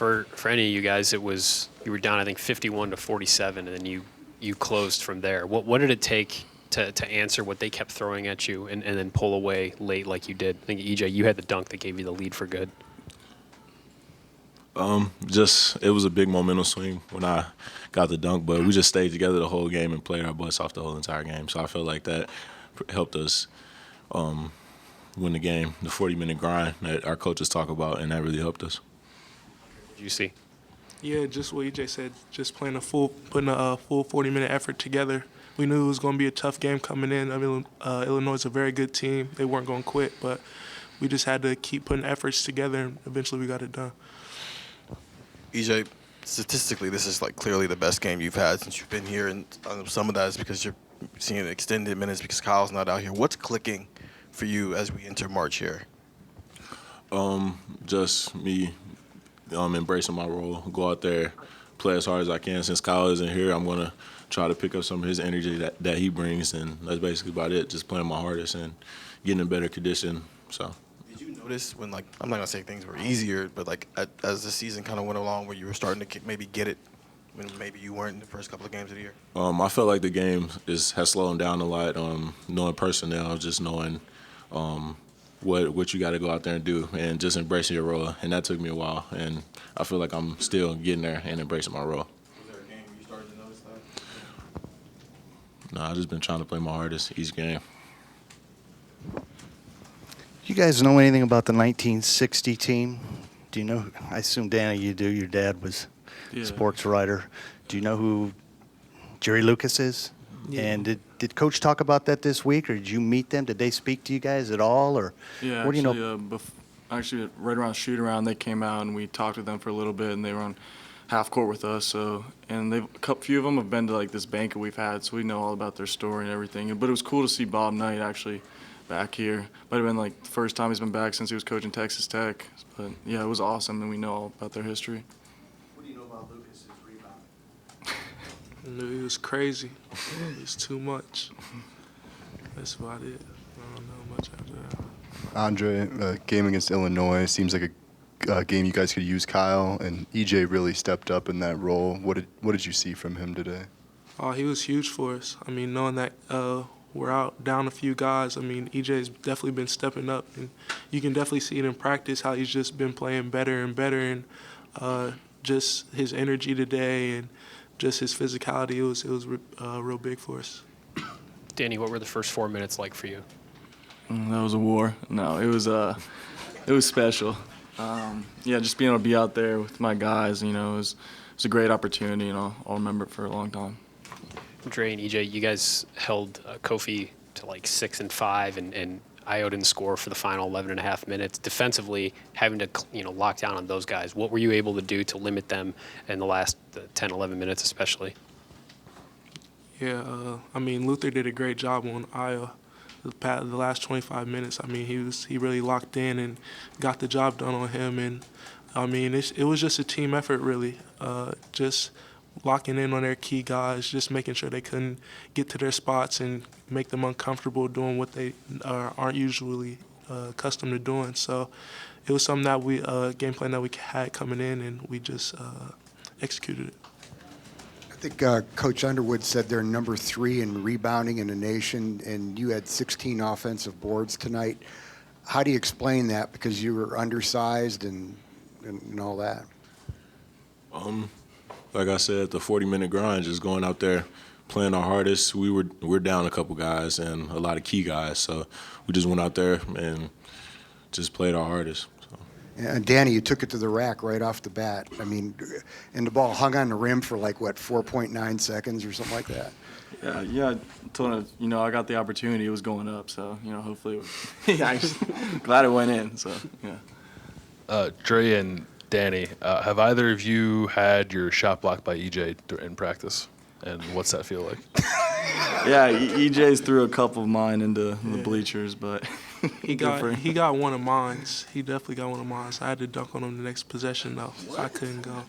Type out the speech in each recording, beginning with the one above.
for any of you guys, you were down, I think, 51-47, and then you closed from there. What did it take to answer what they kept throwing at you and then pull away late like you did? I think, EJ, you had the dunk that gave you the lead for good. It was a big momentum swing when I got the dunk, but we just stayed together the whole game and played our butts off the whole entire game. So I feel like that helped us win the game, the 40-minute grind that our coaches talk about, and that really helped us. What did you see? Yeah, just what EJ said, just putting a full 40-minute effort together. We knew it was going to be a tough game coming in. I mean, Illinois is a very good team. They weren't going to quit, but we just had to keep putting efforts together, and eventually we got it done. EJ, statistically, this is like clearly the best game you've had since you've been here, and some of that is because you're seeing extended minutes because Kyle's not out here. What's clicking for you as we enter March here? Just me embracing my role, go out there, play as hard as I can. Since Kyle isn't here, I'm going to try to pick up some of his energy that he brings, and that's basically about it, just playing my hardest and getting in better condition. So. Did you notice when, like, I'm not going to say things were easier, but, like, as the season kind of went along where you were starting to maybe get it when maybe you weren't in the first couple of games of the year? I felt like the game has slowed down a lot, knowing personnel, just knowing what you got to go out there and do, and just embracing your role. And that took me a while, and I feel like I'm still getting there and embracing my role. Was there a game where you started to notice that? No, I've just been trying to play my hardest each game. You guys know anything about the 1960 team? Do you know? I assume, Danny, you do. Your dad was a sports writer. Do you know who Jerry Lucas is? Yeah. And did Coach talk about that this week, or did you meet them? Did they speak to you guys at all, or yeah? What do you know? Actually, right around shoot around, they came out and we talked with them for a little bit, and they were on half court with us. So, and a few of them have been to like this banquet we've had, so we know all about their story and everything. But it was cool to see Bob Knight actually back here. Might have been like the first time he's been back since he was coaching Texas Tech. But yeah, it was awesome, and we know all about their history. What do you know about Lucas's rebound? It was crazy. It was too much. That's about it. I don't know much after that. Andre, game against Illinois seems like a game you guys could use Kyle, and EJ really stepped up in that role. What did you see from him today? He was huge for us. I mean, knowing that we're out down a few guys, I mean, EJ's definitely been stepping up, and you can definitely see it in practice how he's just been playing better and better, and just his energy today and just his physicality, it was real big for us. Danny, what were the first 4 minutes like for you? That was a war. No, it was special. Just being able to be out there with my guys, it was a great opportunity, and I'll remember it for a long time. Dre and EJ, you guys held Kofi to like 6 and 5, and Io didn't score for the final 11 and a half minutes. Defensively, having to lock down on those guys, what were you able to do to limit them in the last 10, 11 minutes especially? Yeah, I mean, Luther did a great job on Io. The last 25 minutes, I mean, he really locked in and got the job done on him. And, I mean, it was just a team effort, really, just locking in on their key guys, just making sure they couldn't get to their spots and make them uncomfortable doing what they aren't usually accustomed to doing. So it was something that game plan that we had coming in, and we just executed it. I think Coach Underwood said they're number 3 in rebounding in the nation, and you had 16 offensive boards tonight. How do you explain that? Because you were undersized and all that. Like I said, the 40-minute grind, just going out there, playing our hardest. We're down a couple guys and a lot of key guys, so we just went out there and just played our hardest. So. And Danny, you took it to the rack right off the bat. I mean, and the ball hung on the rim for 4.9 seconds or something like that. Yeah. I told him, I got the opportunity. It was going up, so hopefully, I'm just glad it went in. So yeah. Dre and Danny, have either of you had your shot blocked by EJ in practice? And what's that feel like? Yeah, EJ's threw a couple of mine into the bleachers, but he got one of mine. He definitely got one of mine. I had to dunk on him the next possession, though. I couldn't go.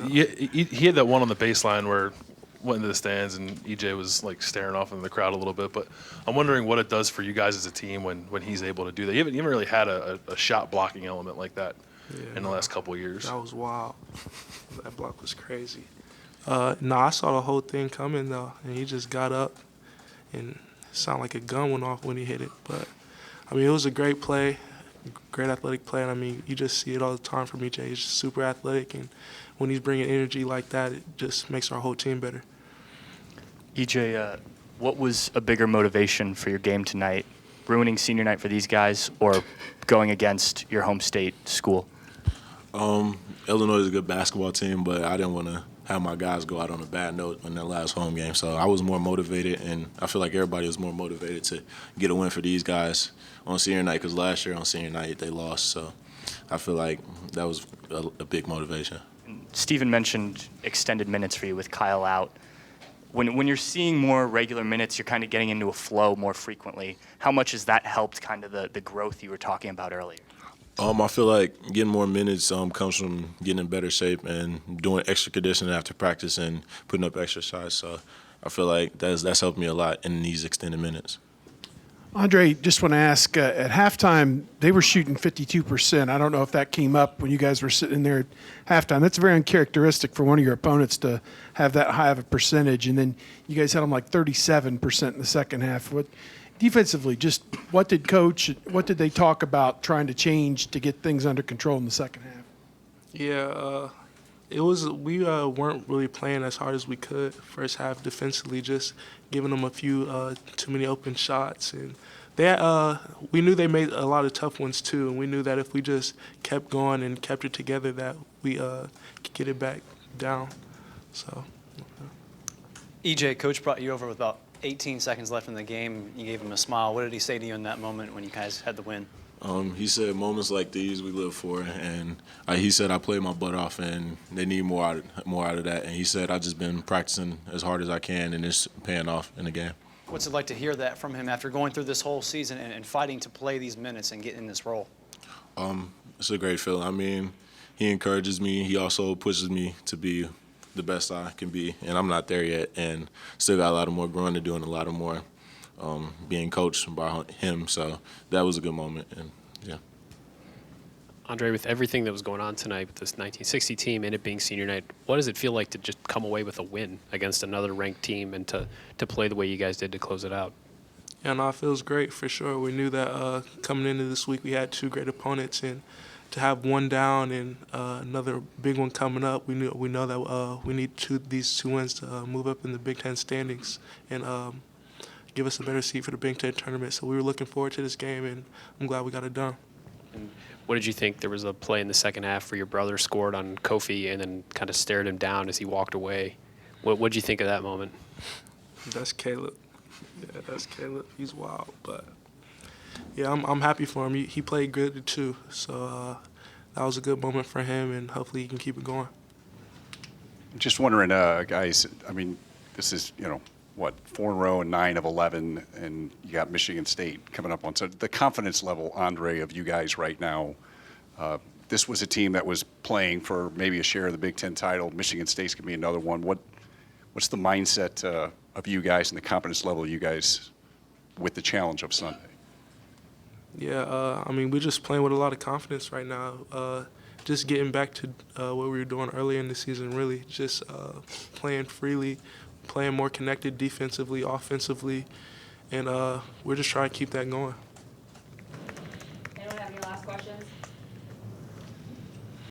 He had that one on the baseline where went into the stands and EJ was like staring off in the crowd a little bit. But I'm wondering what it does for you guys as a team when he's able to do that. You haven't really had a shot blocking element like that in the last couple of years. That was wild. That block was crazy. I saw the whole thing coming though, and he just got up and it sounded like a gun went off when he hit it. But I mean, it was a great play, great athletic play. And I mean, you just see it all the time from EJ. He's just super athletic, and when he's bringing energy like that, it just makes our whole team better. EJ, what was a bigger motivation for your game tonight, ruining senior night for these guys or going against your home state school? Illinois is a good basketball team, but I didn't want to have my guys go out on a bad note in their last home game. So I was more motivated, and I feel like everybody was more motivated to get a win for these guys on senior night, because last year on senior night they lost. So I feel like that was a big motivation. Steven mentioned extended minutes for you with Kyle out. When you're seeing more regular minutes, you're kind of getting into a flow more frequently. How much has that helped kind of the growth you were talking about earlier? I feel like getting more minutes comes from getting in better shape and doing extra conditioning after practice and putting up extra shots. So I feel like that's helped me a lot in these extended minutes. Andre, just want to ask, at halftime, they were shooting 52%. I don't know if that came up when you guys were sitting there at halftime. That's very uncharacteristic for one of your opponents to have that high of a percentage. And then you guys had them like 37% in the second half. Defensively, just what did they talk about trying to change to get things under control in the second half? Yeah, we weren't really playing as hard as we could first half defensively, just giving them a few too many open shots, and we knew they made a lot of tough ones too, and we knew that if we just kept going and kept it together, that we could get it back down. So, EJ, coach brought you over with about 18 seconds left in the game. You gave him a smile. What did he say to you in that moment when you guys had the win? He said moments like these we live for, and he said I played my butt off, and they need more out of that. And he said I've just been practicing as hard as I can, and it's paying off in the game. What's it like to hear that from him after going through this whole season and fighting to play these minutes and get in this role? It's a great feeling. I mean, he encourages me. He also pushes me to be the best I can be, and I'm not there yet, and still got a lot of more growing to do and a lot of more being coached by him. So that was a good moment, and yeah. Andre, with everything that was going on tonight with this 1960 team and it being senior night, what does it feel like to just come away with a win against another ranked team and to play the way you guys did to close it out? Yeah, no, it feels great for sure. We knew that coming into this week we had two great opponents, and to have one down and another big one coming up, we know that we need these two wins to move up in the Big Ten standings and give us a better seat for the Big Ten tournament. So we were looking forward to this game, and I'm glad we got it done. And what did you think? There was a play in the second half where your brother scored on Kofi and then kind of stared him down as he walked away. What did you think of that moment? That's Caleb. Yeah, that's Caleb. He's wild, but yeah, I'm happy for him. He played good too, so that was a good moment for him, and hopefully he can keep it going. Just wondering, guys. I mean, this is 4 in a row and 9 of 11, and you got Michigan State coming up on. So the confidence level, Andre, of you guys right now. This was a team that was playing for maybe a share of the Big Ten title. Michigan State's gonna be another one. What's the mindset of you guys and the confidence level of you guys with the challenge of Sunday? Yeah, I mean, we're just playing with a lot of confidence right now. Just getting back to what we were doing earlier in the season, really. Just playing freely, playing more connected defensively, offensively, and we're just trying to keep that going.